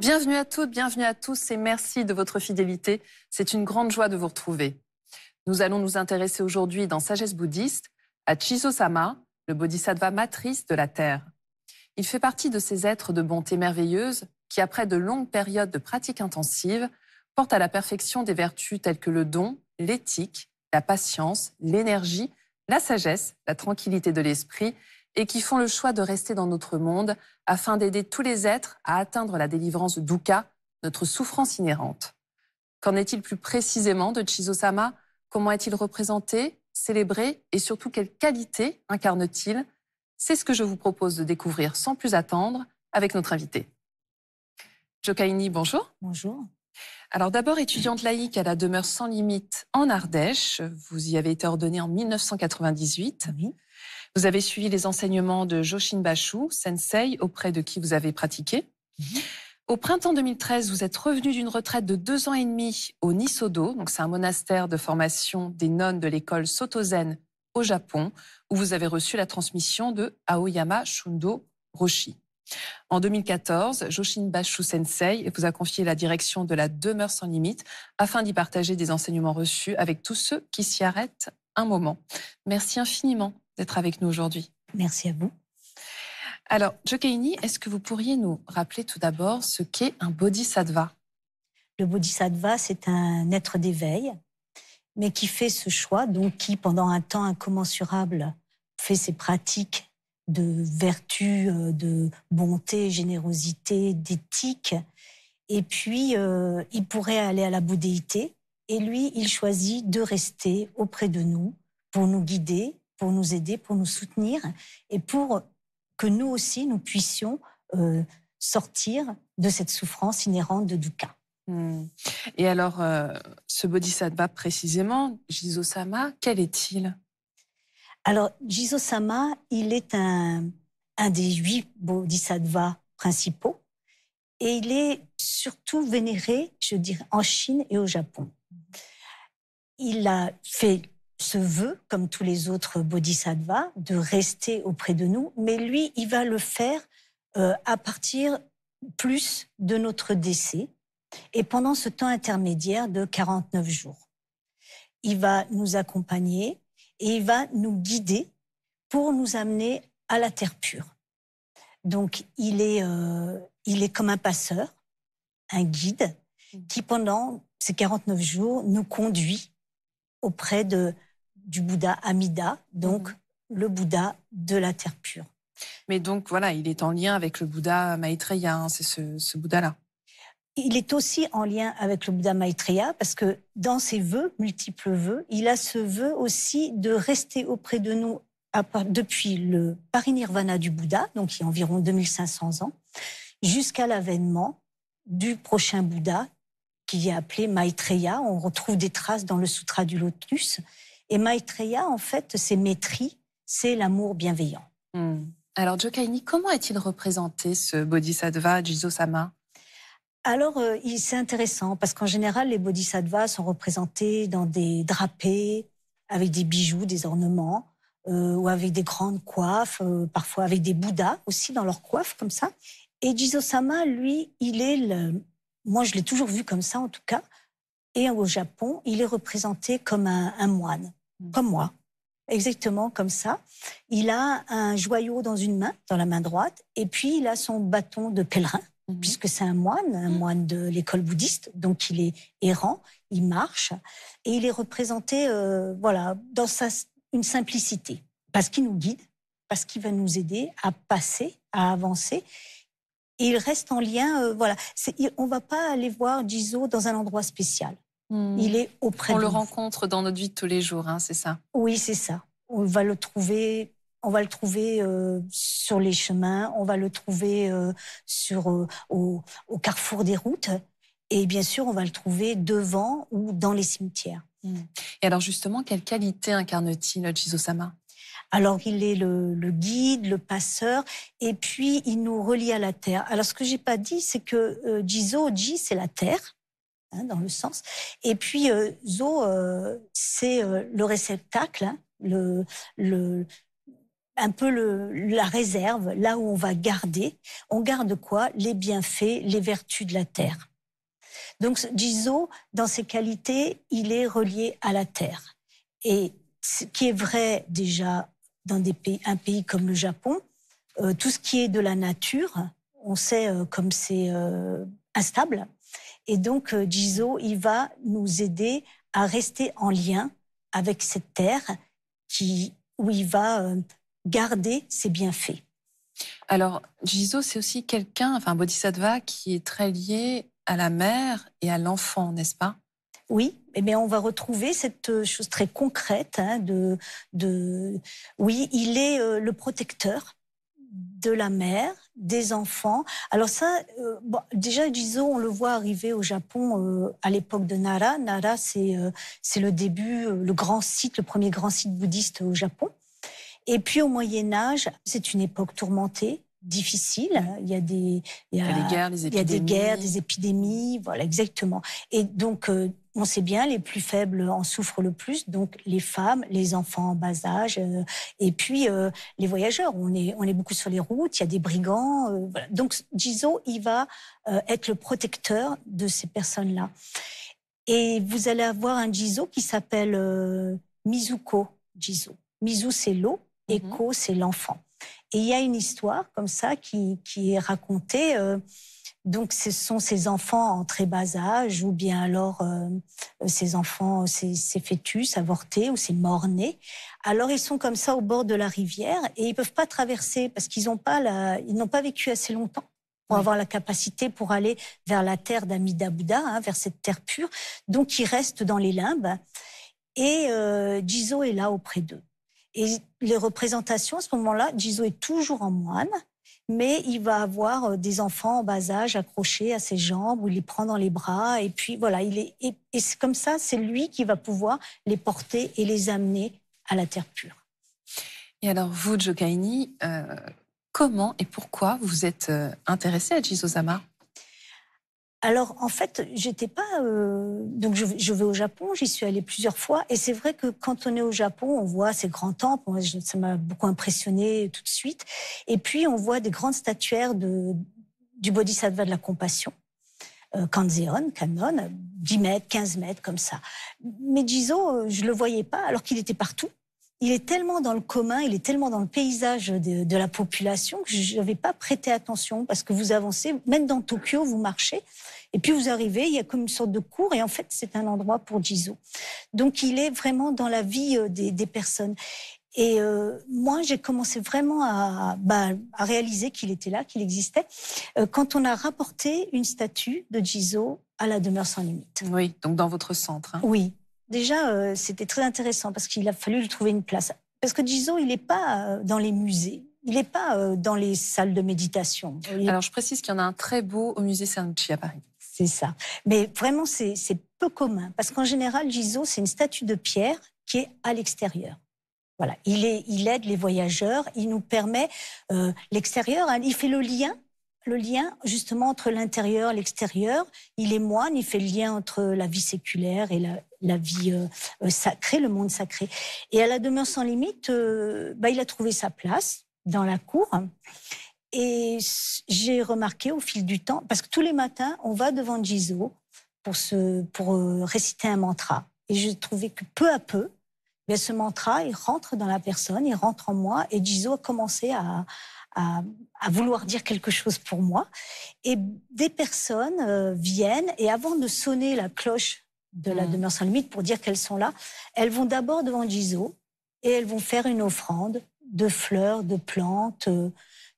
Bienvenue à toutes, bienvenue à tous et merci de votre fidélité. C'est une grande joie de vous retrouver. Nous allons nous intéresser aujourd'hui dans Sagesse bouddhiste à Chiso-sama, le bodhisattva matrice de la Terre. Il fait partie de ces êtres de bonté merveilleuse qui, après de longues périodes de pratique intensive, portent à la perfection des vertus telles que le don, l'éthique, la patience, l'énergie, la sagesse, la tranquillité de l'esprit et qui font le choix de rester dans notre monde afin d'aider tous les êtres à atteindre la délivrance dukkha, notre souffrance inhérente. Qu'en est-il plus précisément de Chiso-sama? Comment est-il représenté, célébré et surtout quelles qualités incarne-t-il? C'est ce que je vous propose de découvrir sans plus attendre avec notre invité. Jokaini, bonjour. Bonjour. Alors d'abord étudiante laïque à la demeure sans limite en Ardèche, vous y avez été ordonnée en 1998. Oui. Vous avez suivi les enseignements de Joshin Bashu, sensei, auprès de qui vous avez pratiqué. Au printemps 2013, vous êtes revenu d'une retraite de 2 ans et demi au Nisodo, donc c'est un monastère de formation des nonnes de l'école Soto-Zen au Japon, où vous avez reçu la transmission de Aoyama Shundo Roshi. En 2014, Joshin Bashu Sensei vous a confié la direction de la demeure sans limite afin d'y partager des enseignements reçus avec tous ceux qui s'y arrêtent un moment. Merci infiniment d'être avec nous aujourd'hui. Merci à vous. Alors, Jokaini, est-ce que vous pourriez nous rappeler tout d'abord ce qu'est un bodhisattva? Le bodhisattva, c'est un être d'éveil, mais qui fait ce choix, donc qui, pendant un temps incommensurable, fait ses pratiques de vertu, de bonté, générosité, d'éthique. Et puis, il pourrait aller à la bouddhéité. Et lui, il choisit de rester auprès de nous pour nous guider, pour nous aider, pour nous soutenir et pour que nous aussi, nous puissions sortir de cette souffrance inhérente de dukkha. Et alors, ce bodhisattva précisément, Jizo-sama, quel est-il? Alors, Jizo-sama, il est un des 8 bodhisattvas principaux et il est surtout vénéré, je dirais, en Chine et au Japon. Il a fait ce vœu, comme tous les autres bodhisattvas, de rester auprès de nous, mais lui, il va le faire à partir plus de notre décès et pendant ce temps intermédiaire de 49 jours. Il va nous accompagner et il va nous guider pour nous amener à la terre pure. Donc, il est comme un passeur, un guide, qui pendant ces 49 jours nous conduit auprès du Bouddha Amida, donc le Bouddha de la terre pure. Mais donc, voilà, il est en lien avec le Bouddha Maitreya, hein, c'est ce Bouddha-là. Il est aussi en lien avec le Bouddha Maitreya parce que dans ses vœux, multiples vœux, il a ce vœu aussi de rester auprès de nous depuis le parinirvana du Bouddha, donc il y a environ 2500 ans, jusqu'à l'avènement du prochain Bouddha qui est appelé Maitreya. On retrouve des traces dans le Sutra du Lotus. Et Maitreya, en fait, c'est maîtrise, c'est l'amour bienveillant. Alors, Jokaini, comment est-il représenté, ce bodhisattva Jizo-sama? Alors, c'est intéressant parce qu'en général, les bodhisattvas sont représentés dans des drapés, avec des bijoux, des ornements, ou avec des grandes coiffes, parfois avec des bouddhas aussi dans leurs coiffes, comme ça. Et Jizo-sama, lui, moi je l'ai toujours vu comme ça en tout cas, et au Japon, il est représenté comme un moine, comme moi, exactement comme ça. Il a un joyau dans une main, dans la main droite, et puis il a son bâton de pèlerin, puisque c'est un moine de l'école bouddhiste, donc il est errant, il marche, et il est représenté dans une simplicité, parce qu'il nous guide, parce qu'il va nous aider à passer, à avancer, et il reste en lien, on ne va pas aller voir Jizo dans un endroit spécial, il est auprès de nous. On le rencontre dans notre vie de tous les jours, hein, c'est ça? Oui, c'est ça, on va le trouver sur les chemins, on va le trouver au carrefour des routes et bien sûr, on va le trouver devant ou dans les cimetières. Et alors justement, quelle qualité incarne-t-il, Jizo-sama? Alors, il est le guide, le passeur, et puis il nous relie à la terre. Alors, ce que j'ai pas dit, c'est que Ji, c'est la terre, hein, dans le sens, et puis Zo, c'est le réceptacle, hein, un peu la réserve, là où on va garder. On garde quoi? Les bienfaits, les vertus de la terre. Donc Jizo, dans ses qualités, il est relié à la terre. Et ce qui est vrai déjà dans un pays comme le Japon, tout ce qui est de la nature, on sait comme c'est instable. Et donc Jizo, il va nous aider à rester en lien avec cette terre où il va garder ses bienfaits. Alors, Jizo, c'est aussi quelqu'un, enfin un bodhisattva, qui est très lié à la mère et à l'enfant, n'est-ce pas? Oui, eh bien, on va retrouver cette chose très concrète oui, il est le protecteur de la mère, des enfants. Alors ça, bon, déjà, Jizo, on le voit arriver au Japon à l'époque de Nara. Nara, c'est le début, le premier grand site bouddhiste au Japon. Et puis au Moyen-Âge, c'est une époque tourmentée, difficile. Il y a des guerres, il y a des guerres, des épidémies, voilà, exactement. Et donc, on sait bien, les plus faibles en souffrent le plus, donc les femmes, les enfants en bas âge, et puis les voyageurs. On est beaucoup sur les routes, il y a des brigands. Voilà. Donc, Jizo, il va être le protecteur de ces personnes-là. Et vous allez avoir un Jizo qui s'appelle Mizuko Jizo. Mizu, c'est l'eau, et Ko, c'est l'enfant. Et il y a une histoire comme ça qui est racontée. Donc, ce sont ces enfants en très bas âge, ou bien alors ces enfants, ces fœtus avortés ou ces morts-nés. Alors, ils sont comme ça au bord de la rivière et ils peuvent pas traverser parce qu'ils n'ont pas vécu assez longtemps pour avoir la capacité pour aller vers la terre d'Amida Bouddha, hein, vers cette terre pure. Donc, ils restent dans les limbes et Jizo est là auprès d'eux. Et les représentations, à ce moment-là, Jizo est toujours en moine, mais il va avoir des enfants en bas âge accrochés à ses jambes, où il les prend dans les bras, et puis voilà, et c'est comme ça, c'est lui qui va pouvoir les porter et les amener à la terre pure. Et alors vous, Jokaini, comment et pourquoi vous êtes intéressée à Jizo-sama? Alors, en fait, j'étais pas. Donc, je vais au Japon, j'y suis allée plusieurs fois. Et c'est vrai que quand on est au Japon, on voit ces grands temples. Moi, ça m'a beaucoup impressionné tout de suite. Et puis, on voit des grandes statuaires du Bodhisattva de la compassion. Kanzeon, Kannon, 10 mètres, 15 mètres, comme ça. Mais Jizo, je le voyais pas, alors qu'il était partout. Il est tellement dans le commun, il est tellement dans le paysage de la population que je n'avais pas prêté attention, parce que vous avancez, même dans Tokyo, vous marchez, et puis vous arrivez, il y a comme une sorte de cour, et en fait, c'est un endroit pour Jizo. Donc, il est vraiment dans la vie des personnes. Et moi, j'ai commencé vraiment à réaliser qu'il était là, qu'il existait, quand on a rapporté une statue de Jizo à la demeure sans limite. Oui, donc dans votre centre. Hein. Oui. Déjà, c'était très intéressant parce qu'il a fallu lui trouver une place. Parce que Jizo, il n'est pas dans les musées, il n'est pas dans les salles de méditation. Alors, je précise qu'il y en a un très beau au musée Saint-Lucia à Paris. C'est ça. Mais vraiment, c'est peu commun. Parce qu'en général, Jizo, c'est une statue de pierre qui est à l'extérieur. Voilà, il aide les voyageurs, il nous permet l'extérieur, hein, il fait le lien justement entre l'intérieur et l'extérieur. Il est moine, il fait le lien entre la vie séculaire et la vie sacrée, le monde sacré. Et à la demeure sans limite, il a trouvé sa place dans la cour. Et j'ai remarqué au fil du temps, parce que tous les matins, on va devant Jizo pour réciter un mantra. Et j'ai trouvé que peu à peu, ce mantra, il rentre dans la personne, il rentre en moi, et Jizo a commencé à vouloir dire quelque chose pour moi. Et des personnes viennent, et avant de sonner la cloche de la demeure sans limite pour dire qu'elles sont là, elles vont d'abord devant Jizo, et elles vont faire une offrande de fleurs, de plantes,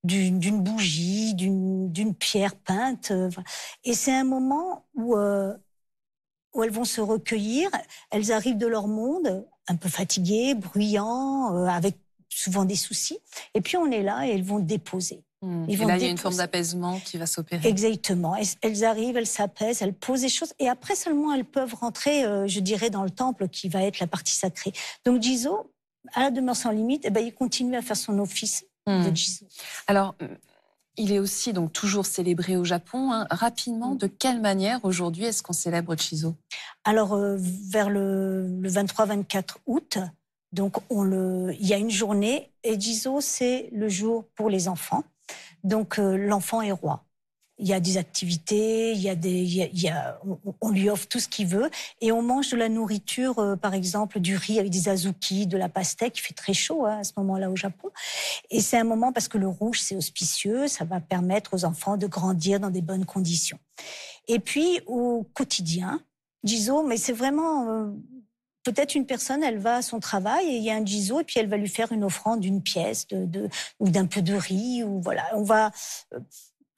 d'une bougie, d'une pierre peinte. Et c'est un moment où elles vont se recueillir, elles arrivent de leur monde, un peu fatiguées, bruyants, avec souvent des soucis. Et puis on est là et elles vont déposer. Et là, il y a une forme d'apaisement qui va s'opérer. Exactement. Elles arrivent, elles s'apaisent, elles posent des choses. Et après seulement, elles peuvent rentrer, je dirais, dans le temple qui va être la partie sacrée. Donc Jizo, à la demeure sans limite, il continue à faire son office de Jizo. Alors, il est aussi donc toujours célébré au Japon. Hein. Rapidement, de quelle manière aujourd'hui est-ce qu'on célèbre Jizo? Alors, vers le 23-24 août, Donc, il y a une journée, et Jizo, c'est le jour pour les enfants. Donc, l'enfant est roi. Il y a des activités, on lui offre tout ce qu'il veut. Et on mange de la nourriture, par exemple, du riz avec des azuki, de la pastèque. Il fait très chaud à ce moment-là au Japon. Et c'est un moment, parce que le rouge, c'est auspicieux, ça va permettre aux enfants de grandir dans des bonnes conditions. Et puis, au quotidien, Jizo, mais c'est vraiment... peut-être une personne, elle va à son travail et il y a un Jizo et puis elle va lui faire une offrande d'une pièce ou d'un peu de riz. Ou voilà,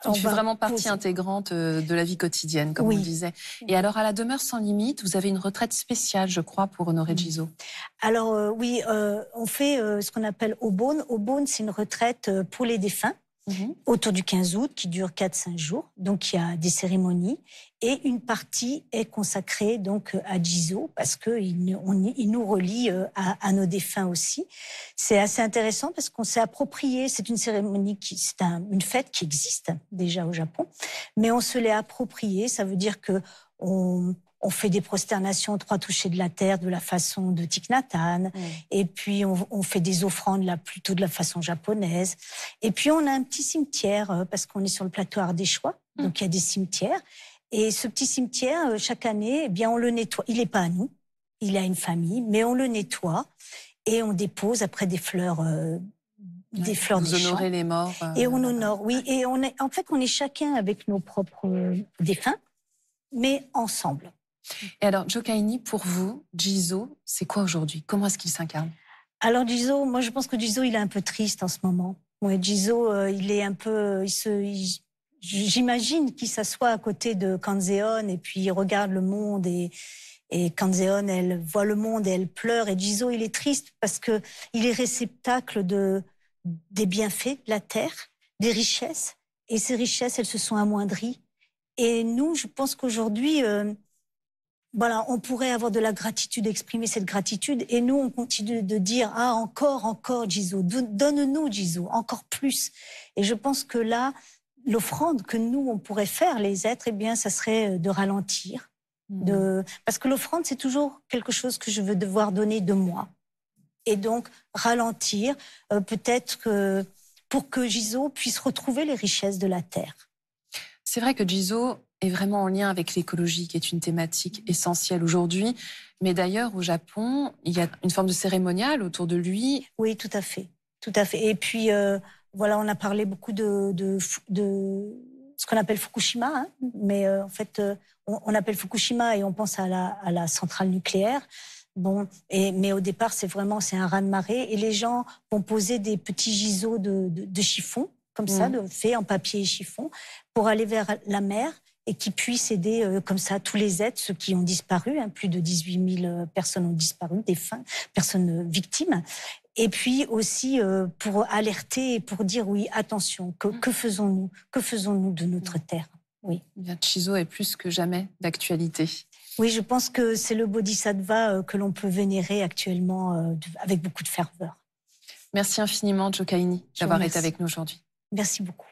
Il fait vraiment partie intégrante de la vie quotidienne, comme on le disait. Et alors, à la demeure sans limite, vous avez une retraite spéciale, je crois, pour honorer Jizo. Alors, oui, on fait ce qu'on appelle Obon. Obon, c'est une retraite pour les défunts. Autour du 15 août, qui dure 4-5 jours. Donc, il y a des cérémonies. Et une partie est consacrée donc à Jizo, parce qu'il nous relie à nos défunts aussi. C'est assez intéressant parce qu'on s'est approprié, c'est une cérémonie, c'est une fête qui existe déjà au Japon, mais on se l'est approprié. Ça veut dire que on fait des prosternations 3 touchés de la terre de la façon de Thich Nhat Hanh. Et puis on fait des offrandes là plutôt de la façon japonaise. Et puis on a un petit cimetière parce qu'on est sur le plateau ardéchois, donc il y a des cimetières. Et ce petit cimetière, chaque année, eh bien on le nettoie. Il n'est pas à nous, il a une famille, mais on le nettoie et on dépose après des fleurs. Des fleurs des champs. Vous honorez les morts. Et on honore, oui. Et on est chacun avec nos propres défunts, mais ensemble. Et alors, Joe-Kahini, pour vous, Jizo, c'est quoi aujourd'hui? Comment est-ce qu'il s'incarne? Alors Jizo, moi je pense que Jizo, il est un peu triste en ce moment. Ouais, Jizo, il est un peu... J'imagine qu'il s'assoit à côté de Kanzeon et puis il regarde le monde et Kanzeon, elle voit le monde et elle pleure. Et Jizo, il est triste parce que il est réceptacle des bienfaits de la terre, des richesses. Et ces richesses, elles se sont amoindries. Et nous, je pense qu'aujourd'hui... voilà, on pourrait avoir de la gratitude, exprimer cette gratitude. Et nous, on continue de dire, ah, encore, Jizo, donne-nous, Jizo, encore plus. Et je pense que là, l'offrande que nous, on pourrait faire, les êtres, eh bien, ça serait de ralentir. Parce que l'offrande, c'est toujours quelque chose que je veux devoir donner de moi. Et donc, ralentir, peut-être que pour que Jizo puisse retrouver les richesses de la terre. C'est vrai que Jizo est vraiment en lien avec l'écologie, qui est une thématique essentielle aujourd'hui. Mais d'ailleurs, au Japon, il y a une forme de cérémonial autour de lui. Oui, tout à fait. Tout à fait. Et puis, voilà, on a parlé beaucoup de ce qu'on appelle Fukushima. Hein, mais en fait, on appelle Fukushima et on pense à la centrale nucléaire. Bon, mais au départ, c'est un raz-de-marée. Et les gens vont poser des petits giseaux de chiffon, comme ça, faits en papier et chiffon, pour aller vers la mer et qui puissent aider comme ça tous les êtres, ceux qui ont disparu. Hein, plus de 18 000 personnes ont disparu, personnes victimes. Et puis aussi pour alerter et pour dire oui, attention, que faisons-nous? Que faisons-nous de notre terre? Oui. Jizo est plus que jamais d'actualité. Oui, je pense que c'est le bodhisattva que l'on peut vénérer actuellement avec beaucoup de ferveur. Merci infiniment, Joe-Kahini, d'avoir été avec nous aujourd'hui. Merci beaucoup.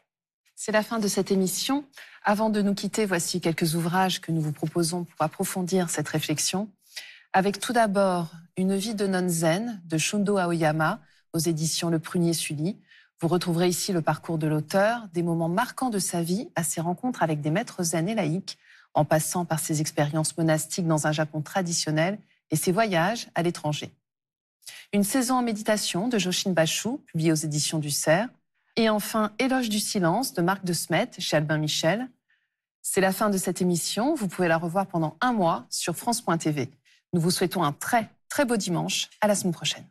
C'est la fin de cette émission. Avant de nous quitter, voici quelques ouvrages que nous vous proposons pour approfondir cette réflexion. Avec tout d'abord Une vie de nonne zen de Shundo Aoyama aux éditions Le Prunier Sully. Vous retrouverez ici le parcours de l'auteur, des moments marquants de sa vie à ses rencontres avec des maîtres zen et laïcs, en passant par ses expériences monastiques dans un Japon traditionnel et ses voyages à l'étranger. Une saison en méditation de Joshin Bashu, publiée aux éditions du Cerf. Et enfin, Éloge du silence de Marc de Smet chez Albin Michel. C'est la fin de cette émission. Vous pouvez la revoir pendant 1 mois sur France.tv. Nous vous souhaitons un très, très beau dimanche. À la semaine prochaine.